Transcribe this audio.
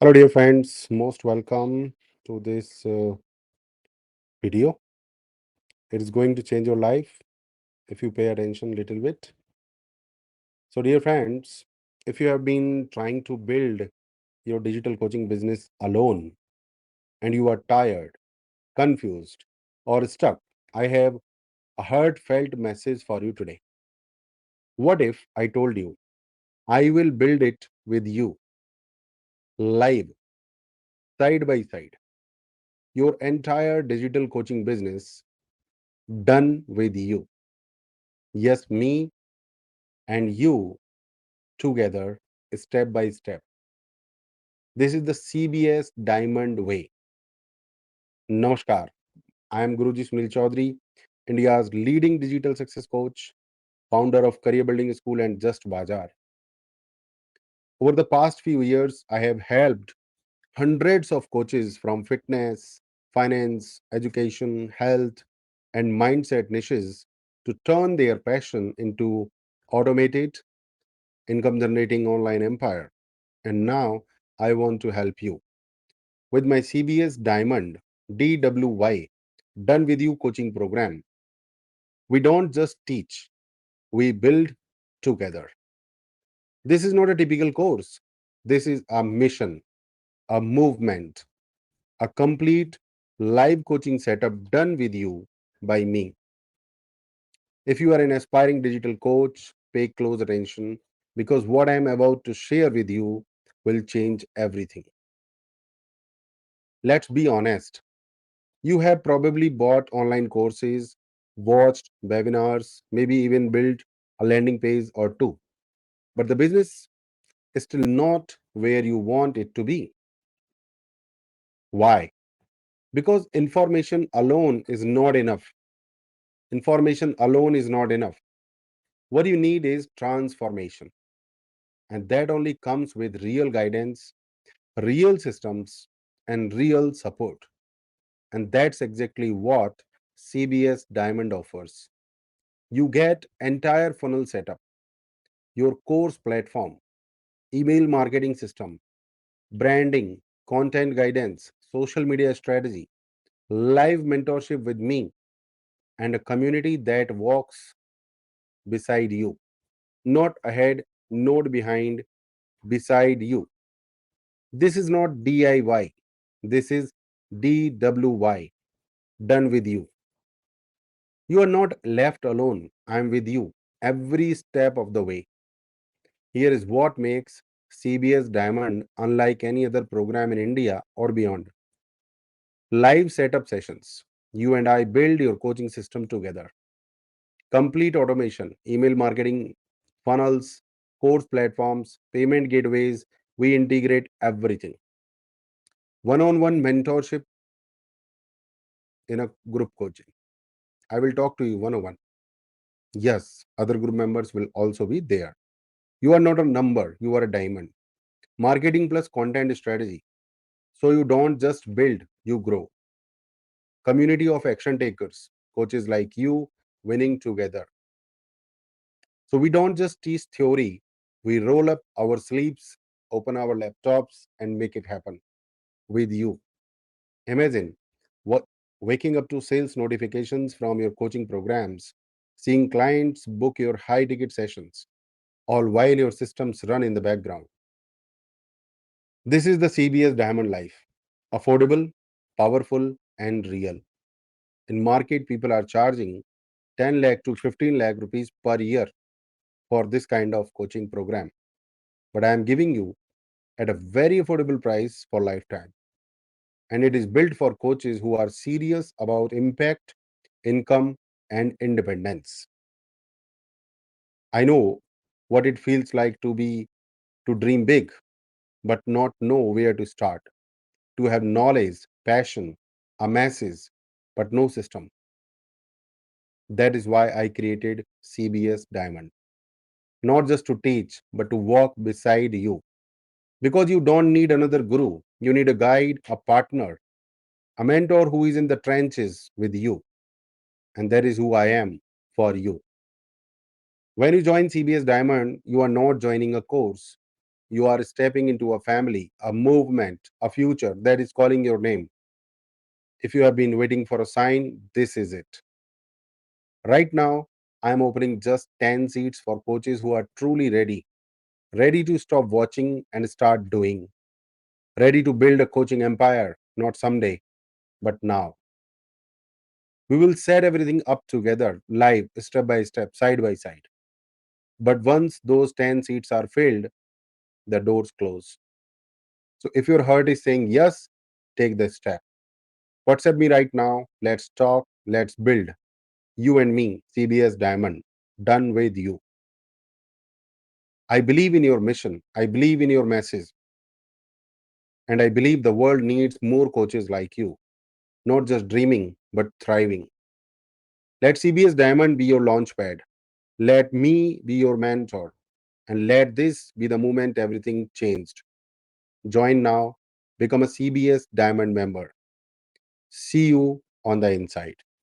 Hello, dear friends. Most welcome to this video. It is going to change your life if you pay attention a little bit. So, dear friends, if you have been trying to build your digital coaching business alone and you are tired, confused, or stuck, I have a heartfelt message for you today. What if I told you I will build it with you, live, side by side, your entire digital coaching business done with you? Yes, me and you together step by step. This is the CBS Diamond Way. Namaskar. I am Guruji Sunil Chaudhary, India's leading digital success coach, founder of Career Building School and Just Bazaar. Over the past few years, I have helped hundreds of coaches from fitness, finance, education, health, and mindset niches to turn their passion into automated income generating online empire. And now I want to help you with my CBS Diamond DWY Done With You coaching program. We don't just teach, we build together. This is not a typical course. This is a mission, a movement, a complete live coaching setup done with you by me. If you are an aspiring digital coach, pay close attention because what I am about to share with you will change everything. Let's be honest. You have probably bought online courses, watched webinars, maybe even built a landing page or two. But the business is still not where you want it to be. Why? Because information alone is not enough. Information alone is not enough. What you need is transformation. And that only comes with real guidance, real systems, and real support. And that's exactly what CBS Diamond offers. You get entire funnel setup, your course platform, email marketing system, branding, content guidance, social media strategy, live mentorship with me, and a community that walks beside you, not ahead, not behind, beside you. This is not DIY. This is DWY, done with you. You are not left alone. I am with you every step of the way. Here is what makes CBS Diamond unlike any other program in India or beyond. Live setup sessions. You and I build your coaching system together. Complete automation, email marketing, funnels, course platforms, payment gateways. We integrate everything. One on one mentorship in a group coaching. I will talk to you one on one. Yes, other group members will also be there. You are not a number, you are a diamond. Marketing plus content strategy. So you don't just build, you grow. Community of action takers, coaches like you winning together. So we don't just teach theory, we roll up our sleeves, open our laptops, and make it happen with you. Imagine what waking up to sales notifications from your coaching programs, seeing clients book your high ticket sessions, all while your systems run in the background. This is the CBS Diamond Life. Affordable, powerful, and real. In market, people are charging 10 lakh to 15 lakh rupees per year for this kind of coaching program. But I am giving you at a very affordable price for lifetime. And it is built for coaches who are serious about impact, income, and independence. I know what it feels like to dream big, but not know where to start, to have knowledge, passion, a message, but no system. That is why I created CBS Diamond. Not just to teach, but to walk beside you. Because you don't need another guru, you need a guide, a partner, a mentor who is in the trenches with you. And that is who I am for you. When you join CBS Diamond, you are not joining a course, You are stepping into a family, a movement, a future that is calling your name. If you have been waiting for a sign, this is it. Right now, I am opening just 10 seats for coaches who are truly ready, ready to stop watching and start doing, ready to build a coaching empire, not someday, but now. We will set everything up together, live, step by step, side by side. But once those 10 seats are filled, the doors close. So if your heart is saying yes, take the step. WhatsApp me right now. Let's talk. Let's build. You and me, CBS Diamond. Done with you. I believe in your mission. I believe in your message. And I believe the world needs more coaches like you, not just dreaming, but thriving. Let CBS Diamond be your launchpad. Let me be your mentor. And let this be the moment everything changed. Join now. Become a CBS Diamond member. See you on the inside.